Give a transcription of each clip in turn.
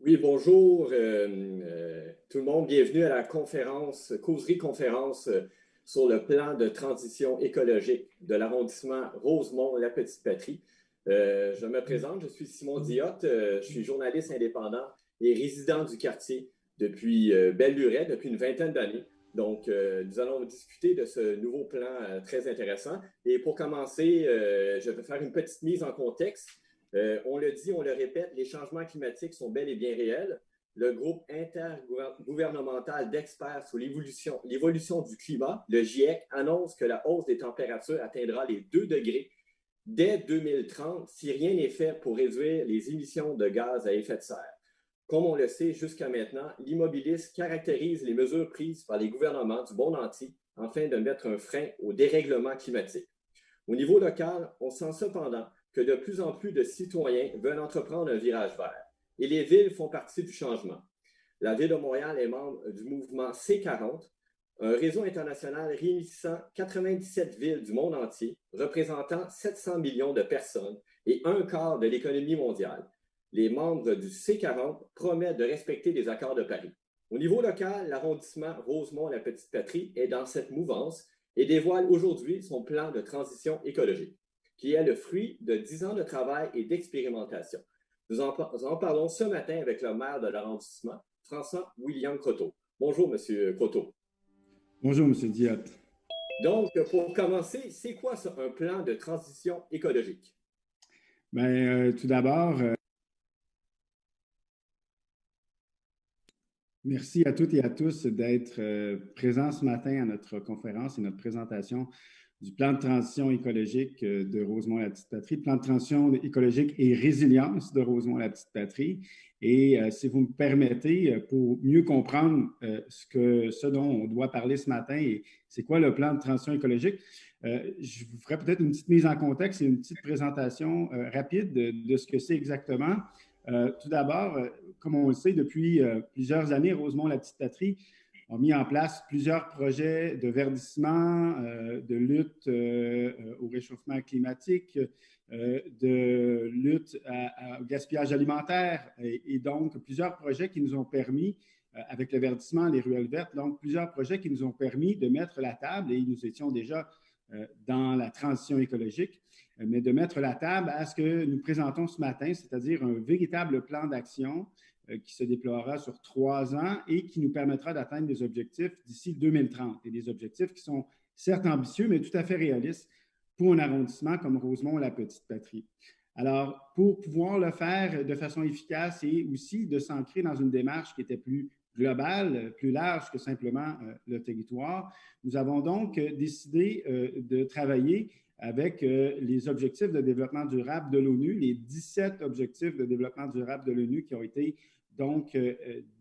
Oui, bonjour tout le monde. Bienvenue à la causerie conférence sur le plan de transition écologique de l'arrondissement Rosemont-la-Petite-Patrie. Je me présente, je suis Simon Diotte, je suis journaliste indépendant et résident du quartier depuis Belle-Lurette, depuis une vingtaine d'années. Donc, nous allons discuter de ce nouveau plan très intéressant. Et pour commencer, je vais faire une petite mise en contexte. On le dit, on le répète, les changements climatiques sont bel et bien réels. Le groupe intergouvernemental d'experts sur l'évolution du climat, le GIEC, annonce que la hausse des températures atteindra les 2 degrés dès 2030 si rien n'est fait pour réduire les émissions de gaz à effet de serre. Comme on le sait jusqu'à maintenant, l'immobilisme caractérise les mesures prises par les gouvernements du monde entier afin de mettre un frein au dérèglement climatique. Au niveau local, on sent cependant que de plus en plus de citoyens veulent entreprendre un virage vert. Et les villes font partie du changement. La Ville de Montréal est membre du mouvement C40, un réseau international réunissant 97 villes du monde entier, représentant 700 millions de personnes et un quart de l'économie mondiale. Les membres du C40 promettent de respecter les accords de Paris. Au niveau local, l'arrondissement Rosemont-la-Petite-Patrie est dans cette mouvance et dévoile aujourd'hui son plan de transition écologique, qui est le fruit de 10 ans de travail et d'expérimentation. Nous en parlons ce matin avec le maire de l'arrondissement, François-William Croteau. Bonjour, M. Croteau. Bonjour, M. Diotte. Donc, pour commencer, c'est quoi ça, un plan de transition écologique? Bien, tout d'abord, merci à toutes et à tous d'être présents ce matin à notre conférence et notre présentation du plan de transition écologique de Rosemont-la-Petite-Patrie, plan de transition écologique et résilience de Rosemont-la-Petite-Patrie. Et si vous me permettez, pour mieux comprendre ce dont on doit parler ce matin et c'est quoi le plan de transition écologique, je vous ferai peut-être une petite mise en contexte et une petite présentation rapide de ce que c'est exactement. Tout d'abord, comme on le sait, depuis plusieurs années, Rosemont-la-Petite-Patrie a mis en place plusieurs projets de verdissement, de lutte au réchauffement climatique, de lutte au gaspillage alimentaire et donc plusieurs projets qui nous ont permis, avec le verdissement, les ruelles vertes, donc plusieurs projets qui nous ont permis de mettre la table et nous étions déjà dans la transition écologique, mais de mettre la table à ce que nous présentons ce matin, c'est-à-dire un véritable plan d'action qui se déploiera sur 3 ans et qui nous permettra d'atteindre des objectifs d'ici 2030. Et des objectifs qui sont certes ambitieux, mais tout à fait réalistes pour un arrondissement comme Rosemont-la-Petite-Patrie. Alors, pour pouvoir le faire de façon efficace et aussi de s'ancrer dans une démarche qui était plus globale, plus large que simplement le territoire, nous avons donc décidé de travailler avec les objectifs de développement durable de l'ONU, les 17 objectifs de développement durable de l'ONU qui ont été donc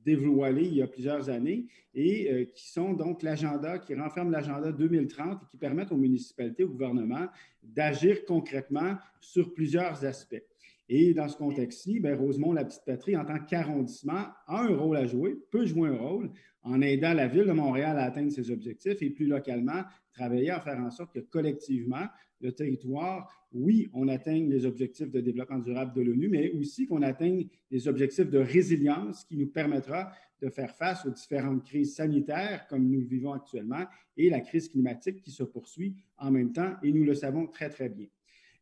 dévoilés il y a plusieurs années et qui sont donc l'agenda, qui renferment l'agenda 2030 et qui permettent aux municipalités, au gouvernement d'agir concrètement sur plusieurs aspects. Et dans ce contexte-ci, Rosemont-la-Petite-Patrie, en tant qu'arrondissement, a un rôle à jouer, peut jouer un rôle en aidant la Ville de Montréal à atteindre ses objectifs et plus localement, travailler à faire en sorte que collectivement, le territoire, oui, on atteigne les objectifs de développement durable de l'ONU, mais aussi qu'on atteigne les objectifs de résilience qui nous permettra de faire face aux différentes crises sanitaires comme nous vivons actuellement et la crise climatique qui se poursuit en même temps et nous le savons très, très bien.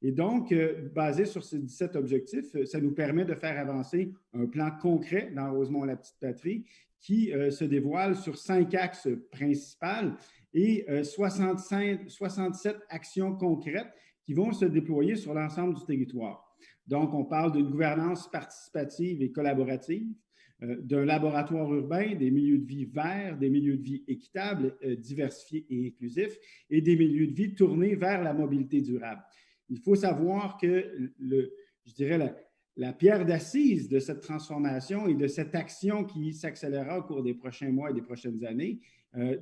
Et donc, basé sur ces 17 objectifs, ça nous permet de faire avancer un plan concret dans Rosemont-la-Petite-Patrie qui se dévoile sur 5 axes principaux et 67 actions concrètes qui vont se déployer sur l'ensemble du territoire. Donc, on parle d'une gouvernance participative et collaborative, d'un laboratoire urbain, des milieux de vie verts, des milieux de vie équitables, diversifiés et inclusifs, et des milieux de vie tournés vers la mobilité durable. Il faut savoir que, je dirais, la pierre d'assise de cette transformation et de cette action qui s'accélérera au cours des prochains mois et des prochaines années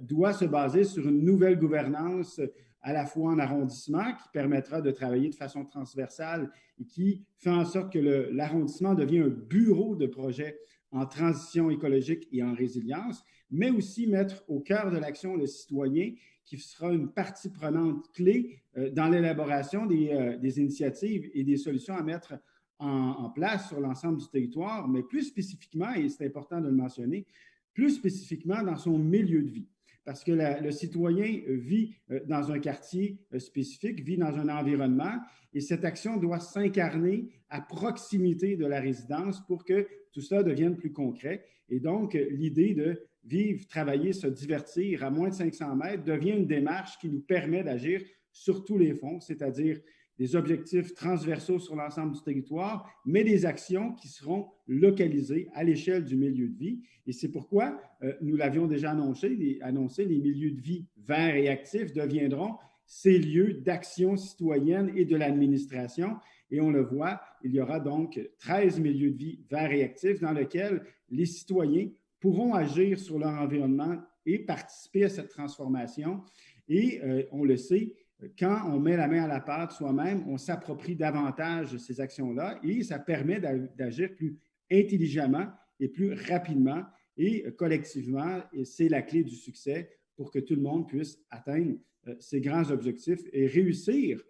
doit se baser sur une nouvelle gouvernance à la fois en arrondissement qui permettra de travailler de façon transversale et qui fait en sorte que l'arrondissement devient un bureau de projets en transition écologique et en résilience, mais aussi mettre au cœur de l'action le citoyen qui sera une partie prenante clé dans l'élaboration des initiatives et des solutions à mettre en place sur l'ensemble du territoire, mais plus spécifiquement, et c'est important de le mentionner, plus spécifiquement dans son milieu de vie. Parce que le citoyen vit dans un quartier spécifique, vit dans un environnement, et cette action doit s'incarner à proximité de la résidence pour que tout cela devienne plus concret. Et donc, l'idée de vivre, travailler, se divertir à moins de 500 mètres devient une démarche qui nous permet d'agir sur tous les fronts, c'est-à-dire des objectifs transversaux sur l'ensemble du territoire, mais des actions qui seront localisées à l'échelle du milieu de vie. Et c'est pourquoi, nous l'avions déjà annoncé, les milieux de vie verts et actifs deviendront ces lieux d'action citoyenne et de l'administration. Et on le voit, il y aura donc 13 milieux de vie verts et actifs dans lesquels les citoyens pourront agir sur leur environnement et participer à cette transformation. Et on le sait, quand on met la main à la pâte soi-même, on s'approprie davantage ces actions-là et ça permet d'agir plus intelligemment et plus rapidement et collectivement. Et c'est la clé du succès pour que tout le monde puisse atteindre ces grands objectifs et réussir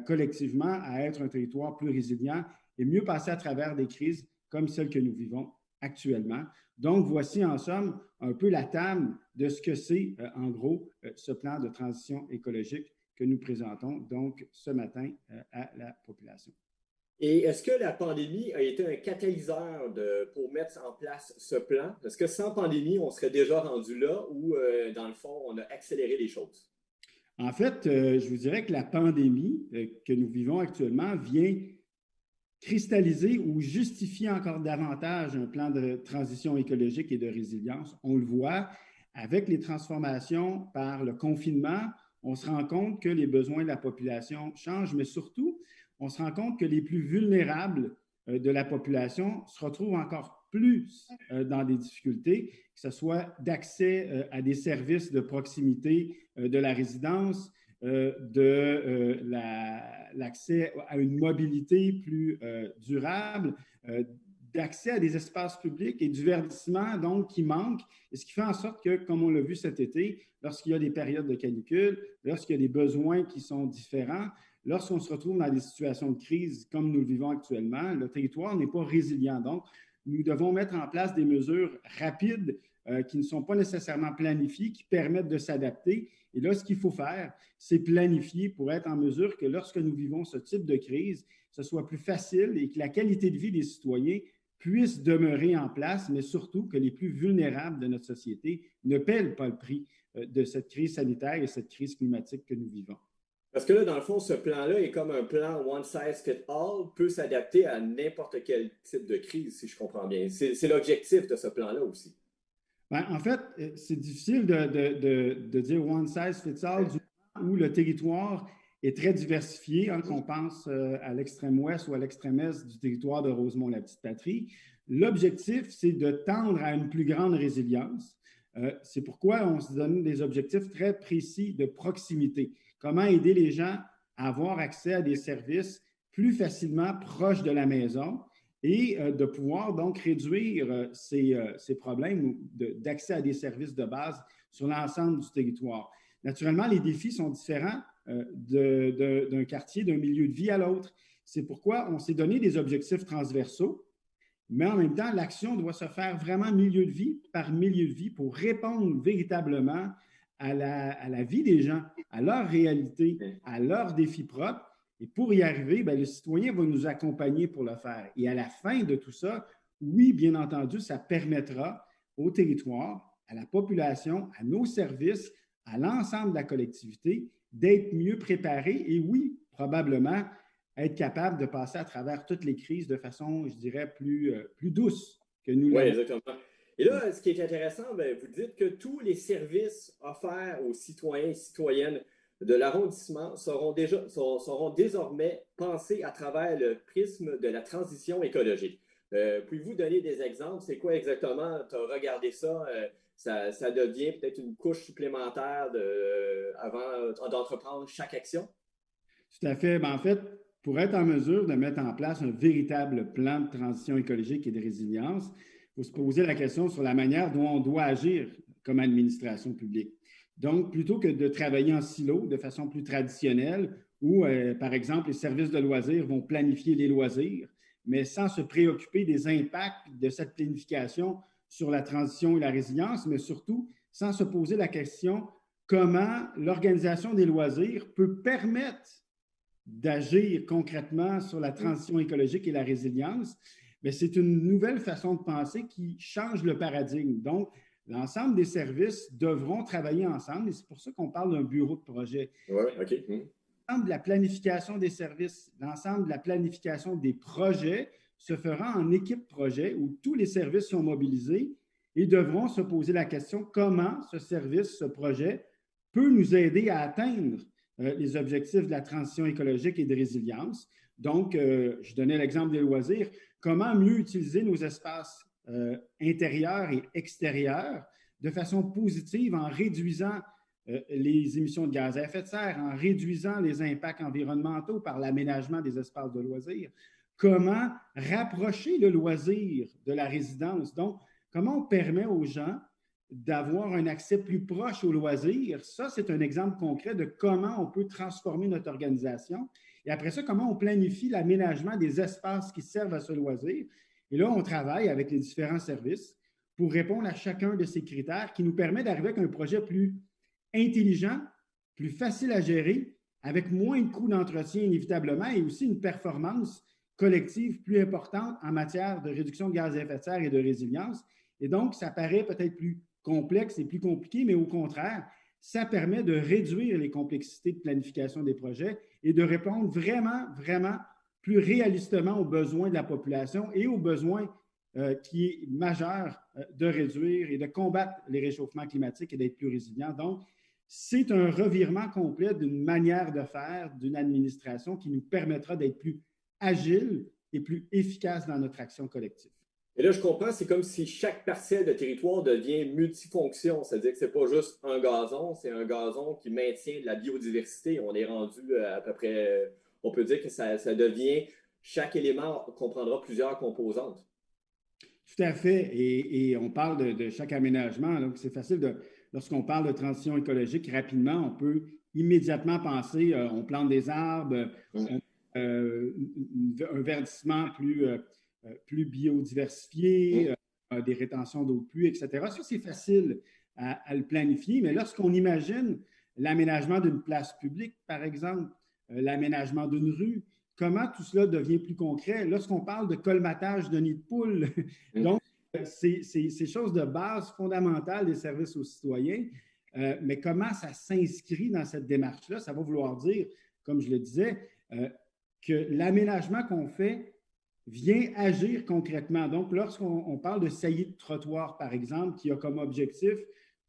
collectivement à être un territoire plus résilient et mieux passer à travers des crises comme celles que nous vivons actuellement. Donc, voici en somme un peu la table de ce que c'est, en gros, ce plan de transition écologique que nous présentons donc ce matin à la population. Et est-ce que la pandémie a été un catalyseur pour mettre en place ce plan? Est-ce que sans pandémie, on serait déjà rendu là ou, dans le fond, on a accéléré les choses? En fait, je vous dirais que la pandémie que nous vivons actuellement vient cristalliser ou justifier encore davantage un plan de transition écologique et de résilience. On le voit avec les transformations par le confinement, on se rend compte que les besoins de la population changent, mais surtout, on se rend compte que les plus vulnérables de la population se retrouvent encore plus dans des difficultés, que ce soit d'accès à des services de proximité de la résidence, l'accès à une mobilité plus durable, d'accès à des espaces publics et du verdissement, donc, qui manque, et ce qui fait en sorte que, comme on l'a vu cet été, lorsqu'il y a des périodes de canicule, lorsqu'il y a des besoins qui sont différents, lorsqu'on se retrouve dans des situations de crise comme nous le vivons actuellement, le territoire n'est pas résilient. Donc, nous devons mettre en place des mesures rapides qui ne sont pas nécessairement planifiées, qui permettent de s'adapter. Et là, ce qu'il faut faire, c'est planifier pour être en mesure que lorsque nous vivons ce type de crise, ce soit plus facile et que la qualité de vie des citoyens puisse demeurer en place, mais surtout que les plus vulnérables de notre société ne paient pas le prix de cette crise sanitaire et cette crise climatique que nous vivons. Parce que là, dans le fond, ce plan-là est comme un plan one size fit all, peut s'adapter à n'importe quel type de crise, si je comprends bien. C'est l'objectif de ce plan-là aussi. Ben, en fait, c'est difficile de dire one size fits all du moment où le territoire est très diversifié, hein, qu'on pense à l'extrême ouest ou à l'extrême est du territoire de Rosemont-la-Petite-Patrie. L'objectif, c'est de tendre à une plus grande résilience. C'est pourquoi on se donne des objectifs très précis de proximité. Comment aider les gens à avoir accès à des services plus facilement proches de la maison et de pouvoir donc réduire ces problèmes d'accès à des services de base sur l'ensemble du territoire. Naturellement, les défis sont différents d'un quartier, d'un milieu de vie à l'autre. C'est pourquoi on s'est donné des objectifs transversaux, mais en même temps, l'action doit se faire vraiment milieu de vie par milieu de vie pour répondre véritablement à la vie des gens, à leur réalité, à leurs défis propres. Et pour y arriver, bien, le citoyen va nous accompagner pour le faire. Et à la fin de tout ça, oui, bien entendu, ça permettra au territoire, à la population, à nos services, à l'ensemble de la collectivité d'être mieux préparés et oui, probablement être capable de passer à travers toutes les crises de façon, je dirais, plus douce que nous Oui, l'avons. exactement. Et là, ce qui est intéressant, bien, vous dites que tous les services offerts aux citoyens et citoyennes de l'arrondissement seront désormais pensés à travers le prisme de la transition écologique. Pouvez-vous donner des exemples? C'est quoi exactement? Tu as regardé ça, ça devient peut-être une couche supplémentaire avant d'entreprendre chaque action? Tout à fait. Ben, en fait, pour être en mesure de mettre en place un véritable plan de transition écologique et de résilience, il faut se poser la question sur la manière dont on doit agir comme administration publique. Donc, plutôt que de travailler en silo de façon plus traditionnelle, où, par exemple, les services de loisirs vont planifier les loisirs, mais sans se préoccuper des impacts de cette planification sur la transition et la résilience, mais surtout sans se poser la question comment l'organisation des loisirs peut permettre d'agir concrètement sur la transition écologique et la résilience. Mais c'est une nouvelle façon de penser qui change le paradigme. Donc, l'ensemble des services devront travailler ensemble et c'est pour ça qu'on parle d'un bureau de projet. Oui, OK. L'ensemble de la planification des services, l'ensemble de la planification des projets se fera en équipe projet où tous les services sont mobilisés et devront se poser la question comment ce service, ce projet peut nous aider à atteindre les objectifs de la transition écologique et de résilience. Donc, je donnais l'exemple des loisirs. Comment mieux utiliser nos espaces intérieurs et extérieurs de façon positive en réduisant les émissions de gaz à effet de serre, en réduisant les impacts environnementaux par l'aménagement des espaces de loisirs. Comment rapprocher le loisir de la résidence? Donc, comment on permet aux gens d'avoir un accès plus proche au loisir? Ça, c'est un exemple concret de comment on peut transformer notre organisation. Et après ça, comment on planifie l'aménagement des espaces qui servent à ce loisir. Et là, on travaille avec les différents services pour répondre à chacun de ces critères qui nous permet d'arriver avec un projet plus intelligent, plus facile à gérer, avec moins de coûts d'entretien inévitablement et aussi une performance collective plus importante en matière de réduction de gaz à effet de serre et de résilience. Et donc, ça paraît peut-être plus complexe et plus compliqué, mais au contraire, ça permet de réduire les complexités de planification des projets et de répondre vraiment plus réalistement aux besoins de la population et aux besoins qui est majeur de réduire et de combattre les réchauffements climatiques et d'être plus résilient. Donc, c'est un revirement complet d'une manière de faire, d'une administration qui nous permettra d'être plus agile et plus efficace dans notre action collective. Et là, je comprends, c'est comme si chaque parcelle de territoire devient multifonction, c'est-à-dire que ce n'est pas juste un gazon, c'est un gazon qui maintient de la biodiversité. On est rendu à peu près, on peut dire que ça devient, chaque élément comprendra plusieurs composantes. Tout à fait, et on parle de chaque aménagement, donc c'est facile lorsqu'on parle de transition écologique, rapidement, on peut immédiatement penser, on plante des arbres, un verdissement plus biodiversifié, des rétentions d'eau de pluie, etc. Ça, c'est facile à le planifier, mais lorsqu'on imagine l'aménagement d'une place publique, par exemple, l'aménagement d'une rue, comment tout cela devient plus concret? Lorsqu'on parle de colmatage de nids de poules, donc, c'est chose de base fondamentale des services aux citoyens, mais comment ça s'inscrit dans cette démarche-là? Ça va vouloir dire, comme je le disais, que l'aménagement qu'on fait vient agir concrètement. Donc, lorsqu'on parle de saillie de trottoir, par exemple, qui a comme objectif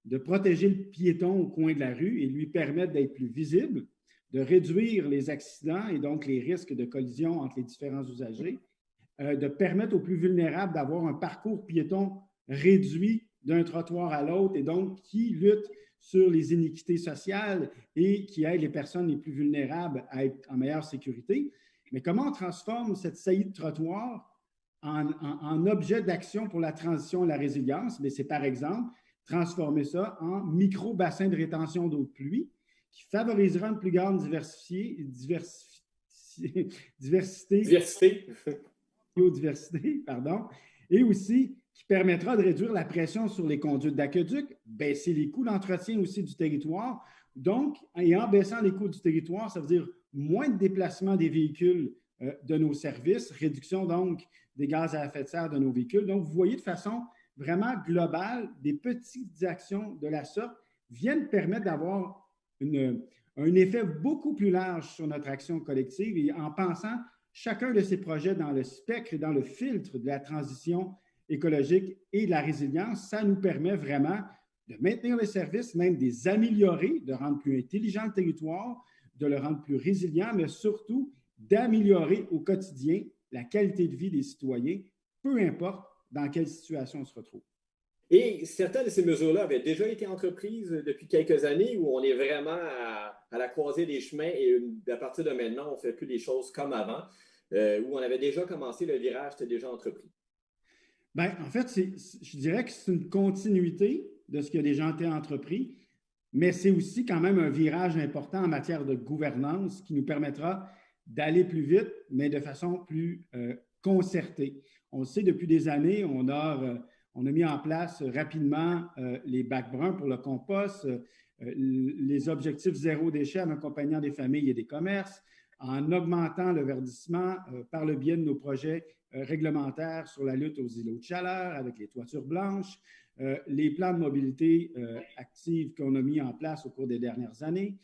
de protéger le piéton au coin de la rue et lui permettre d'être plus visible, de réduire les accidents et donc les risques de collision entre les différents usagers, de permettre aux plus vulnérables d'avoir un parcours piéton réduit d'un trottoir à l'autre et donc qui lutte sur les iniquités sociales et qui aide les personnes les plus vulnérables à être en meilleure sécurité. Mais comment on transforme cette saillie de trottoir en objet d'action pour la transition et la résilience? Mais c'est par exemple transformer ça en micro-bassin de rétention d'eau de pluie qui favorisera une plus grande biodiversité, pardon, et aussi qui permettra de réduire la pression sur les conduites d'aqueduc, baisser les coûts d'entretien aussi du territoire. Donc, et en baissant les coûts du territoire, ça veut dire moins de déplacement des véhicules de nos services, réduction donc des gaz à effet de serre de nos véhicules. Donc, vous voyez de façon vraiment globale, des petites actions de la sorte viennent permettre d'avoir un effet beaucoup plus large sur notre action collective et en pensant chacun de ces projets dans le spectre et dans le filtre de la transition écologique et de la résilience, ça nous permet vraiment de maintenir les services, même de les améliorer, de rendre plus intelligent le territoire, de le rendre plus résilient, mais surtout d'améliorer au quotidien la qualité de vie des citoyens, peu importe dans quelle situation on se retrouve. Et certaines de ces mesures-là avaient déjà été entreprises depuis quelques années où on est vraiment à la croisée des chemins et à partir de maintenant, on ne fait plus les choses comme avant, où on avait déjà commencé, le virage était déjà entrepris. Bien, en fait, je dirais que c'est une continuité de ce qui a déjà été entrepris, mais c'est aussi quand même un virage important en matière de gouvernance qui nous permettra d'aller plus vite, mais de façon plus concertée. On le sait, depuis des années, on a mis en place rapidement les bacs bruns pour le compost, les objectifs zéro déchet en accompagnant des familles et des commerces, en augmentant le verdissement par le biais de nos projets réglementaires sur la lutte aux îlots de chaleur avec les toitures blanches, les plans de mobilité active qu'on a mis en place au cours des dernières années,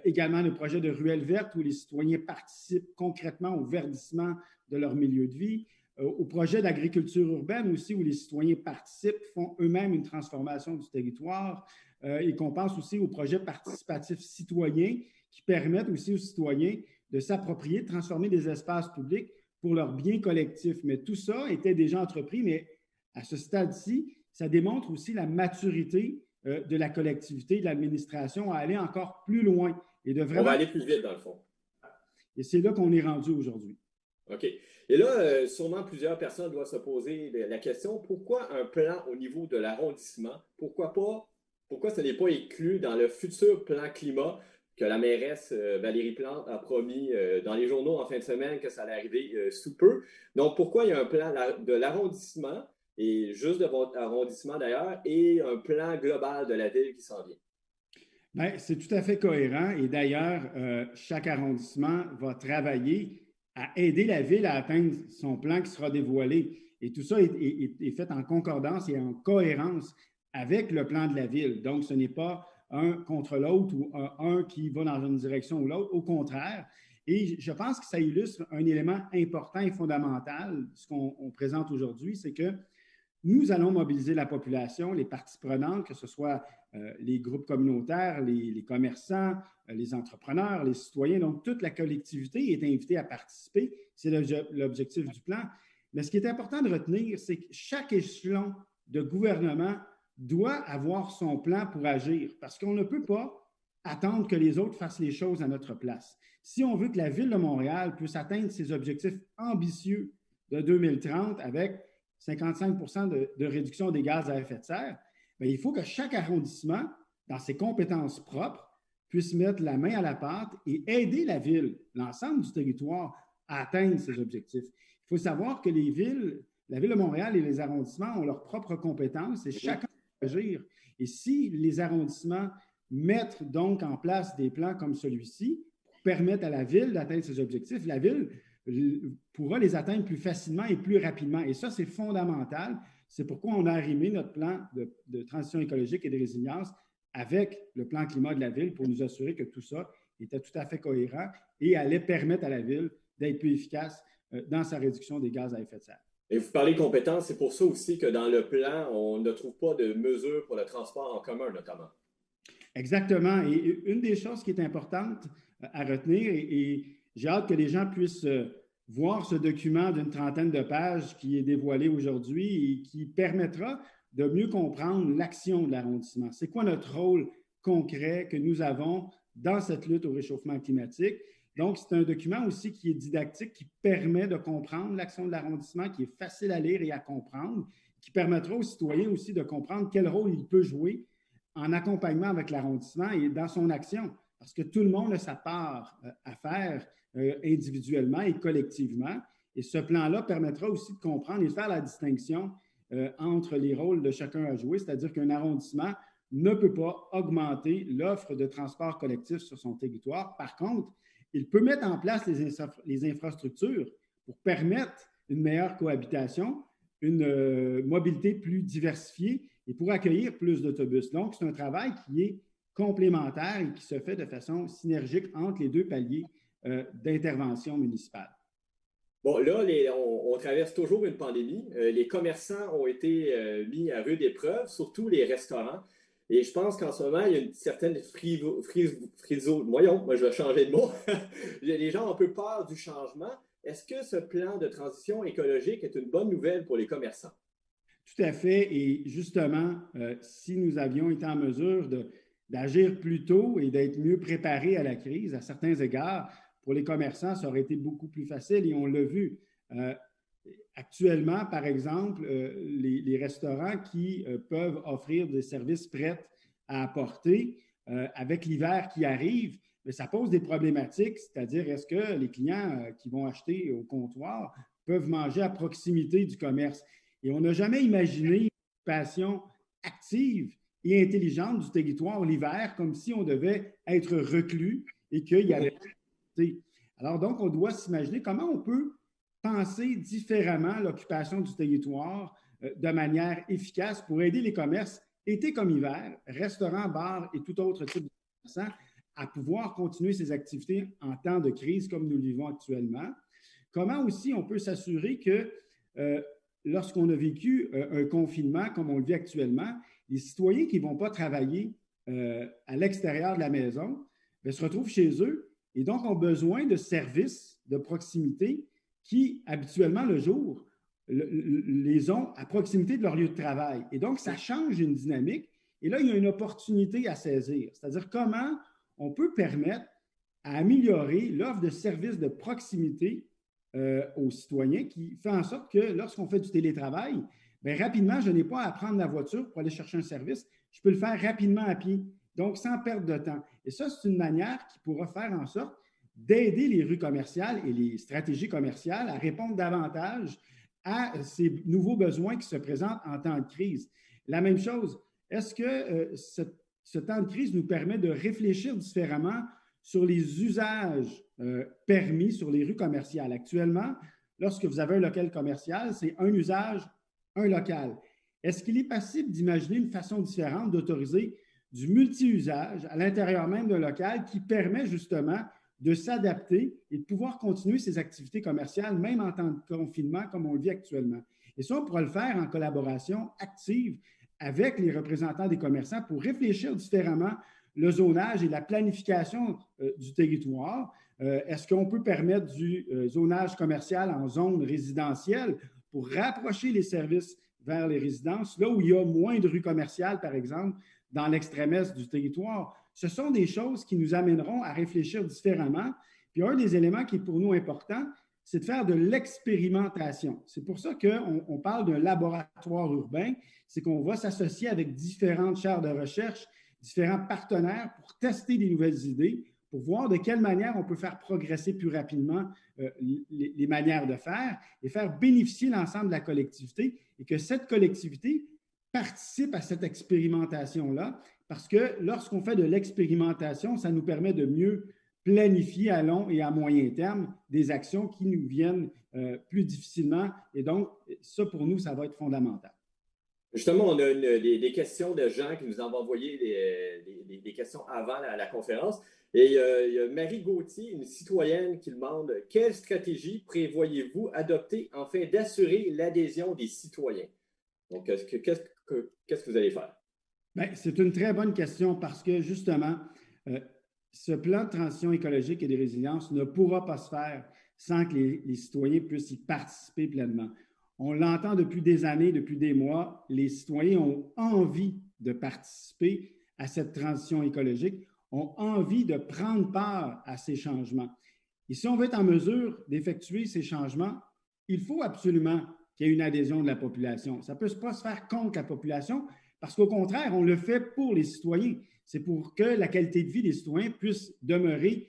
également le projet de ruelles vertes où les citoyens participent concrètement au verdissement de leur milieu de vie, au projet d'agriculture urbaine aussi où les citoyens participent, font eux-mêmes une transformation du territoire et qu'on pense aussi aux projets participatifs citoyens qui permettent aussi aux citoyens de s'approprier, de transformer des espaces publics pour leur bien collectif. Mais tout ça était déjà entrepris, mais à ce stade-ci, ça démontre aussi la maturité de la collectivité, de l'administration à aller encore plus loin. Et de vraiment... On va aller plus vite, dans le fond. Et c'est là qu'on est rendu aujourd'hui. OK. Et là, sûrement plusieurs personnes doivent se poser la question, pourquoi un plan au niveau de l'arrondissement? Pourquoi ce n'est pas inclus dans le futur plan climat que la mairesse Valérie Plante a promis dans les journaux en fin de semaine que ça allait arriver sous peu? Donc, pourquoi il y a un plan de l'arrondissement, et juste de votre arrondissement d'ailleurs, et un plan global de la ville qui s'en vient? Bien, c'est tout à fait cohérent. Et d'ailleurs, chaque arrondissement va travailler à aider la ville à atteindre son plan qui sera dévoilé. Et tout ça est fait en concordance et en cohérence avec le plan de la ville. Donc, ce n'est pas un contre l'autre ou un qui va dans une direction ou l'autre. Au contraire. Et je pense que ça illustre un élément important et fondamental, ce qu'on présente aujourd'hui, c'est que nous allons mobiliser la population, les parties prenantes, que ce soit les groupes communautaires, les commerçants, les entrepreneurs, les citoyens. Donc, toute la collectivité est invitée à participer. C'est l'objectif du plan. Mais ce qui est important de retenir, c'est que chaque échelon de gouvernement doit avoir son plan pour agir parce qu'on ne peut pas attendre que les autres fassent les choses à notre place. Si on veut que la Ville de Montréal puisse atteindre ses objectifs ambitieux de 2030 avec 55 de réduction des gaz à effet de serre, bien, il faut que chaque arrondissement, dans ses compétences propres, puisse mettre la main à la pâte et aider la ville, l'ensemble du territoire, à atteindre ses objectifs. Il faut savoir que les villes, la Ville de Montréal et les arrondissements ont leurs propres compétences et chacun peut agir. Et si les arrondissements mettent donc en place des plans comme celui-ci pour permettre à la ville d'atteindre ses objectifs, la ville pourra les atteindre plus facilement et plus rapidement. Et ça, c'est fondamental. C'est pourquoi on a arrimé notre plan de transition écologique et de résilience avec le plan climat de la ville pour nous assurer que tout ça était tout à fait cohérent et allait permettre à la ville d'être plus efficace dans sa réduction des gaz à effet de serre. Et vous parlez de compétences, c'est pour ça aussi que dans le plan, on ne trouve pas de mesures pour le transport en commun, notamment. Exactement. Et une des choses qui est importante à retenir, et j'ai hâte que les gens puissent voir ce document d'une trentaine de pages qui est dévoilé aujourd'hui et qui permettra de mieux comprendre l'action de l'arrondissement. C'est quoi notre rôle concret que nous avons dans cette lutte au réchauffement climatique? Donc, c'est un document aussi qui est didactique, qui permet de comprendre l'action de l'arrondissement, qui est facile à lire et à comprendre, qui permettra aux citoyens aussi de comprendre quel rôle il peut jouer en accompagnement avec l'arrondissement et dans son action, parce que tout le monde a sa part à faire individuellement et collectivement. Et ce plan-là permettra aussi de comprendre et de faire la distinction entre les rôles de chacun à jouer, c'est-à-dire qu'un arrondissement ne peut pas augmenter l'offre de transport collectif sur son territoire. Par contre, il peut mettre en place les infrastructures pour permettre une meilleure cohabitation, une mobilité plus diversifiée et pour accueillir plus d'autobus. Donc, c'est un travail qui est complémentaire et qui se fait de façon synergique entre les deux paliers d'intervention municipale. Bon, là, on traverse toujours une pandémie. Les commerçants ont été mis à rude épreuve, surtout les restaurants. Et je pense qu'en ce moment, il y a une certaine voyons, moi je vais changer de mot. Les gens ont un peu peur du changement. Est-ce que ce plan de transition écologique est une bonne nouvelle pour les commerçants? Tout à fait. Et justement, si nous avions été en mesure d'agir plus tôt et d'être mieux préparés à la crise, à certains égards, pour les commerçants, ça aurait été beaucoup plus facile et on l'a vu. Actuellement, par exemple, les restaurants qui peuvent offrir des services prêts à apporter avec l'hiver qui arrive, mais ça pose des problématiques, c'est-à-dire est-ce que les clients qui vont acheter au comptoir peuvent manger à proximité du commerce. Et on n'a jamais imaginé une occupation active et intelligente du territoire l'hiver, comme si on devait être reclus et qu'il y avait... Alors donc, on doit s'imaginer comment on peut penser différemment l'occupation du territoire de manière efficace pour aider les commerces, été comme hiver, restaurants, bars et tout autre type de commerçants, à pouvoir continuer ces activités en temps de crise comme nous le vivons actuellement. Comment aussi on peut s'assurer que lorsqu'on a vécu un confinement comme on le vit actuellement, les citoyens qui ne vont pas travailler à l'extérieur de la maison bien, se retrouvent chez eux et donc ont besoin de services de proximité qui, habituellement, le jour, les ont à proximité de leur lieu de travail. Et donc, ça change une dynamique. Et là, il y a une opportunité à saisir. C'est-à-dire comment on peut permettre à améliorer l'offre de services de proximité aux citoyens qui fait en sorte que lorsqu'on fait du télétravail, bien, rapidement, je n'ai pas à prendre la voiture pour aller chercher un service. Je peux le faire rapidement à pied, donc sans perdre de temps. Et ça, c'est une manière qui pourra faire en sorte d'aider les rues commerciales et les stratégies commerciales à répondre davantage à ces nouveaux besoins qui se présentent en temps de crise. La même chose, est-ce que ce temps de crise nous permet de réfléchir différemment sur les usages permis sur les rues commerciales? Actuellement, lorsque vous avez un local commercial, c'est un usage, un local. Est-ce qu'il est possible d'imaginer une façon différente d'autoriser du multi-usage à l'intérieur même d'un local qui permet justement de s'adapter et de pouvoir continuer ses activités commerciales, même en temps de confinement, comme on le vit actuellement? Et ça, on pourra le faire en collaboration active avec les représentants des commerçants pour réfléchir différemment le zonage et la planification du territoire. Est-ce qu'on peut permettre du zonage commercial en zone résidentielle pour rapprocher les services vers les résidences, là où il y a moins de rues commerciales, par exemple, dans l'extrême est du territoire? Ce sont des choses qui nous amèneront à réfléchir différemment. Puis un des éléments qui est pour nous important, c'est de faire de l'expérimentation. C'est pour ça qu'on parle d'un laboratoire urbain, c'est qu'on va s'associer avec différentes chaires de recherche, différents partenaires pour tester des nouvelles idées, pour voir de quelle manière on peut faire progresser plus rapidement les manières de faire et faire bénéficier l'ensemble de la collectivité et que cette collectivité participe à cette expérimentation-là parce que lorsqu'on fait de l'expérimentation, ça nous permet de mieux planifier à long et à moyen terme des actions qui nous viennent plus difficilement. Et donc, ça, pour nous, ça va être fondamental. Justement, on a des questions de gens qui nous ont envoyé des questions avant la conférence. Et il y a Marie Gauthier, une citoyenne, qui demande « Quelle stratégie prévoyez-vous adopter afin d'assurer l'adhésion des citoyens? » Donc, qu'est-ce que vous allez faire? Bien, c'est une très bonne question parce que, justement, ce plan de transition écologique et de résilience ne pourra pas se faire sans que les citoyens puissent y participer pleinement. On l'entend depuis des années, depuis des mois, les citoyens ont envie de participer à cette transition écologique, ont envie de prendre part à ces changements. Et si on veut être en mesure d'effectuer ces changements, il faut absolument qu'il y ait une adhésion de la population. Ça ne peut pas se faire contre la population parce qu'au contraire, on le fait pour les citoyens. C'est pour que la qualité de vie des citoyens puisse demeurer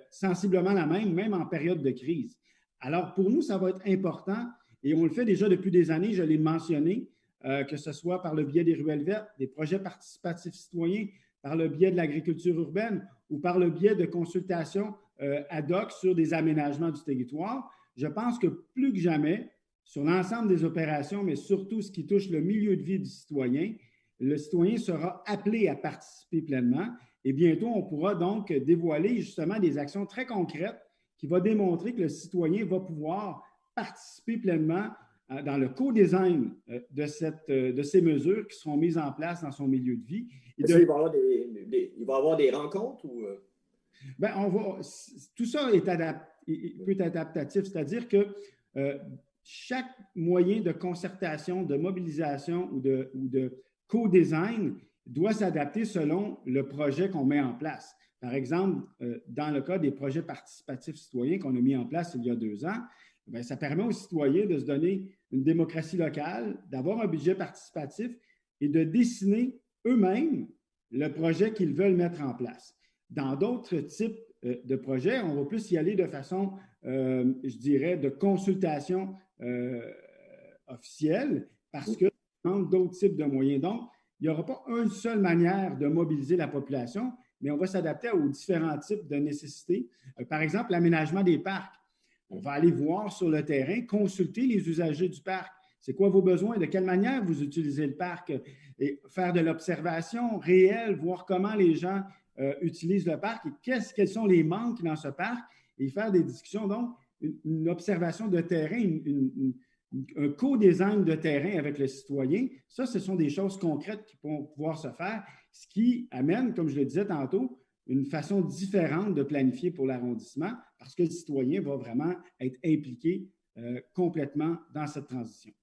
sensiblement la même en période de crise. Alors, pour nous, ça va être important et on le fait déjà depuis des années, je l'ai mentionné, que ce soit par le biais des ruelles vertes, des projets participatifs citoyens, par le biais de l'agriculture urbaine ou par le biais de consultations ad hoc sur des aménagements du territoire. Je pense que plus que jamais, sur l'ensemble des opérations, mais surtout ce qui touche le milieu de vie du citoyen, le citoyen sera appelé à participer pleinement et bientôt, on pourra donc dévoiler justement des actions très concrètes qui vont démontrer que le citoyen va pouvoir participer pleinement dans le co-design de ces mesures qui seront mises en place dans son milieu de vie. Il va y avoir des rencontres ou… Bien, tout ça peut être adaptatif, c'est-à-dire que chaque moyen de concertation, de mobilisation ou de co-design doit s'adapter selon le projet qu'on met en place. Par exemple, dans le cas des projets participatifs citoyens qu'on a mis en place il y a 2 ans, bien, ça permet aux citoyens de se donner une démocratie locale, d'avoir un budget participatif et de dessiner eux-mêmes le projet qu'ils veulent mettre en place. Dans d'autres types de projets, on va plus y aller de façon je dirais, de consultation officielle parce que ça demande d'autres types de moyens. Donc, il n'y aura pas une seule manière de mobiliser la population, mais on va s'adapter aux différents types de nécessités. Par exemple, l'aménagement des parcs. On va aller voir sur le terrain, consulter les usagers du parc. C'est quoi vos besoins? De quelle manière vous utilisez le parc? Et faire de l'observation réelle, voir comment les gens utilisent le parc et quels sont les manques dans ce parc et faire des discussions. Donc, une observation de terrain, un co-design de terrain avec le citoyen, ça, ce sont des choses concrètes qui vont pouvoir se faire, ce qui amène, comme je le disais tantôt, une façon différente de planifier pour l'arrondissement parce que le citoyen va vraiment être impliqué complètement dans cette transition.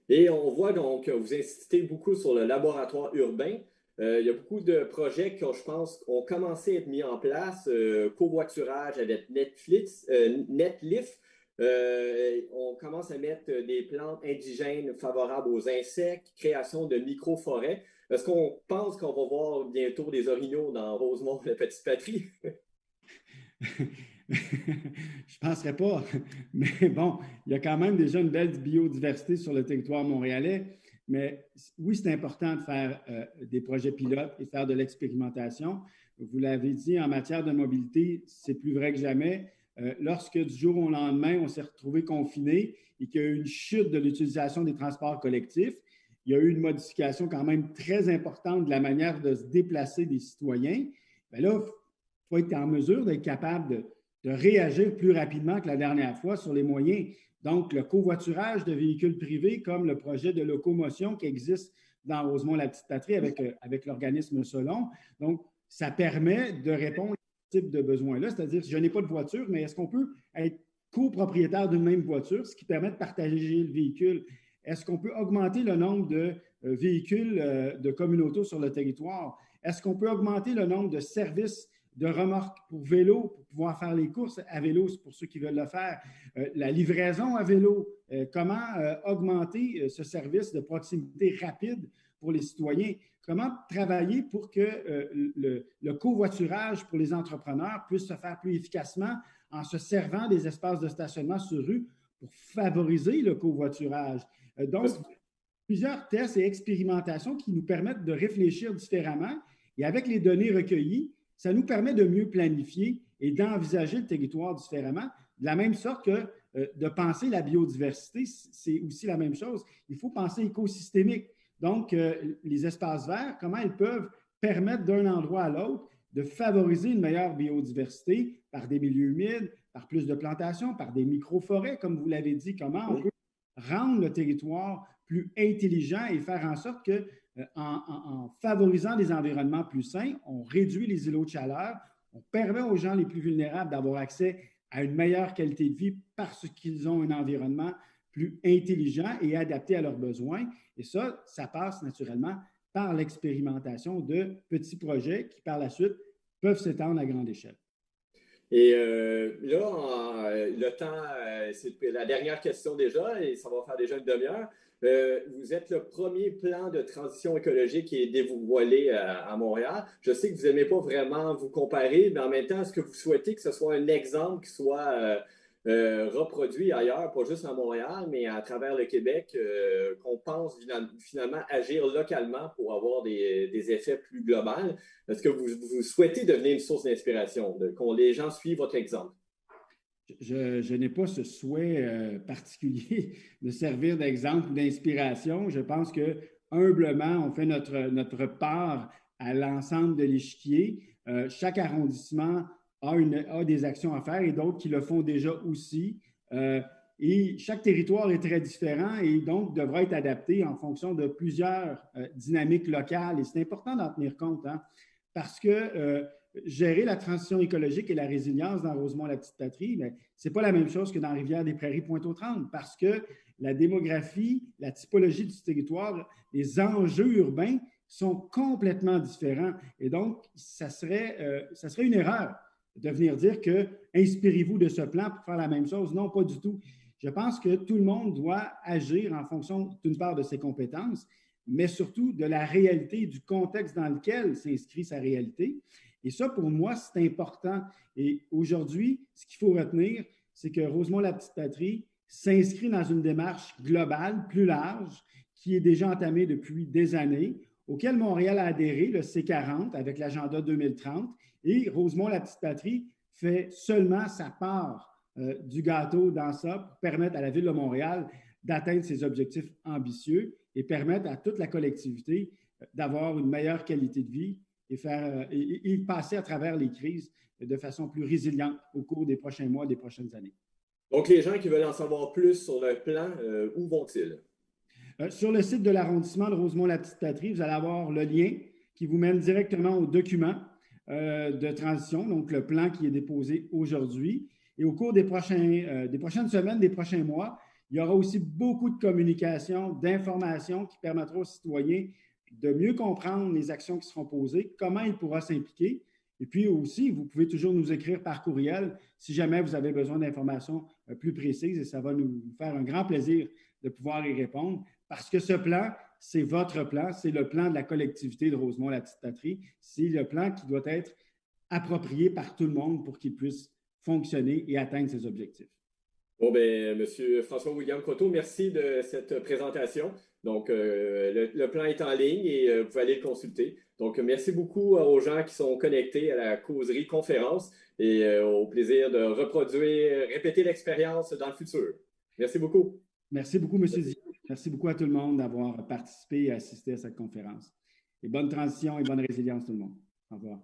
Et on voit donc que vous insistez beaucoup sur le laboratoire urbain. Il y a beaucoup de projets qui, je pense, ont commencé à être mis en place. Covoiturage avec Netlif. On commence à mettre des plantes indigènes favorables aux insectes, création de micro-forêts. Est-ce qu'on pense qu'on va voir bientôt des orignaux dans Rosemont, la petite patrie? Je ne penserais pas, mais bon, il y a quand même déjà une belle biodiversité sur le territoire montréalais. Mais oui, c'est important de faire des projets pilotes et faire de l'expérimentation. Vous l'avez dit, en matière de mobilité, c'est plus vrai que jamais. Lorsque du jour au lendemain, on s'est retrouvé confiné et qu'il y a eu une chute de l'utilisation des transports collectifs, il y a eu une modification quand même très importante de la manière de se déplacer des citoyens. Bien là, il faut être en mesure d'être capable de réagir plus rapidement que la dernière fois sur les moyens. Donc, le covoiturage de véhicules privés, comme le projet de locomotion qui existe dans Rosemont-la-Petite-Patrie avec l'organisme Solon. Donc, ça permet de répondre à ce type de besoin-là, c'est-à-dire, je n'ai pas de voiture, mais est-ce qu'on peut être copropriétaire d'une même voiture, ce qui permet de partager le véhicule? Est-ce qu'on peut augmenter le nombre de véhicules de communautés sur le territoire? Est-ce qu'on peut augmenter le nombre de services de remorques pour vélo, pour pouvoir faire les courses à vélo, c'est pour ceux qui veulent le faire. La livraison à vélo, comment augmenter ce service de proximité rapide pour les citoyens? Comment travailler pour que le covoiturage pour les entrepreneurs puisse se faire plus efficacement en se servant des espaces de stationnement sur rue pour favoriser le covoiturage? Donc, plusieurs tests et expérimentations qui nous permettent de réfléchir différemment et avec les données recueillies, ça nous permet de mieux planifier et d'envisager le territoire différemment. De la même sorte que de penser la biodiversité, c'est aussi la même chose. Il faut penser écosystémique. Donc, les espaces verts, comment ils peuvent permettre d'un endroit à l'autre de favoriser une meilleure biodiversité par des milieux humides, par plus de plantations, par des micro-forêts, comme vous l'avez dit, comment on peut rendre le territoire plus intelligent et faire en sorte que en favorisant des environnements plus sains, on réduit les îlots de chaleur, on permet aux gens les plus vulnérables d'avoir accès à une meilleure qualité de vie parce qu'ils ont un environnement plus intelligent et adapté à leurs besoins. Et ça passe naturellement par l'expérimentation de petits projets qui, par la suite, peuvent s'étendre à grande échelle. Et là, le temps, c'est la dernière question déjà, et ça va faire déjà une demi-heure. Vous êtes le premier plan de transition écologique qui est dévoilé à Montréal. Je sais que vous n'aimez pas vraiment vous comparer, mais en même temps, est-ce que vous souhaitez que ce soit un exemple qui soit reproduit ailleurs, pas juste à Montréal, mais à travers le Québec, qu'on pense finalement agir localement pour avoir des effets plus globaux? Est-ce que vous souhaitez devenir une source d'inspiration, que les gens suivent votre exemple? Je n'ai pas ce souhait particulier de servir d'exemple ou d'inspiration. Je pense que humblement, on fait notre part à l'ensemble de l'échiquier. Chaque arrondissement a des actions à faire et d'autres qui le font déjà aussi. Et chaque territoire est très différent et donc devra être adapté en fonction de plusieurs dynamiques locales. Et c'est important d'en tenir compte, hein, parce que gérer la transition écologique et la résilience dans Rosemont-la-Petite-Patrie, ce n'est pas la même chose que dans Rivière-des-Prairies, Pointe-aux-Trembles, parce que la démographie, la typologie du territoire, les enjeux urbains sont complètement différents. Et donc, ça serait une erreur de venir dire que inspirez-vous de ce plan pour faire la même chose. Non, pas du tout. Je pense que tout le monde doit agir en fonction, d'une part, de ses compétences, mais surtout de la réalité, du contexte dans lequel s'inscrit sa réalité. Et ça, pour moi, c'est important. Et aujourd'hui, ce qu'il faut retenir, c'est que Rosemont-la-Petite-Patrie s'inscrit dans une démarche globale, plus large, qui est déjà entamée depuis des années, auquel Montréal a adhéré, le C40, avec l'agenda 2030, et Rosemont-la-Petite-Patrie fait seulement sa part du gâteau dans ça pour permettre à la Ville de Montréal d'atteindre ses objectifs ambitieux et permettre à toute la collectivité d'avoir une meilleure qualité de vie et passer à travers les crises de façon plus résiliente au cours des prochains mois, des prochaines années. Donc, les gens qui veulent en savoir plus sur le plan, où vont-ils? Sur le site de l'arrondissement de Rosemont-la-Petite-Patrie, vous allez avoir le lien qui vous mène directement au document de transition, donc le plan qui est déposé aujourd'hui. Et au cours des prochaines semaines, des prochains mois, il y aura aussi beaucoup de communication, d'informations qui permettront aux citoyens de mieux comprendre les actions qui seront posées, comment ils pourront s'impliquer. Et puis aussi, vous pouvez toujours nous écrire par courriel si jamais vous avez besoin d'informations plus précises et ça va nous faire un grand plaisir de pouvoir y répondre parce que ce plan, c'est votre plan, c'est le plan de la collectivité de Rosemont-la-Petite-Patrie. C'est le plan qui doit être approprié par tout le monde pour qu'il puisse fonctionner et atteindre ses objectifs. Bon, bien, M. François-William Croteau, merci de cette présentation. Donc, le plan est en ligne et vous pouvez aller le consulter. Donc, merci beaucoup aux gens qui sont connectés à la causerie conférence et au plaisir de reproduire, répéter l'expérience dans le futur. Merci beaucoup. Merci beaucoup, M. Zion. Merci beaucoup à tout le monde d'avoir participé et assisté à cette conférence. Et bonne transition et bonne résilience tout le monde. Au revoir.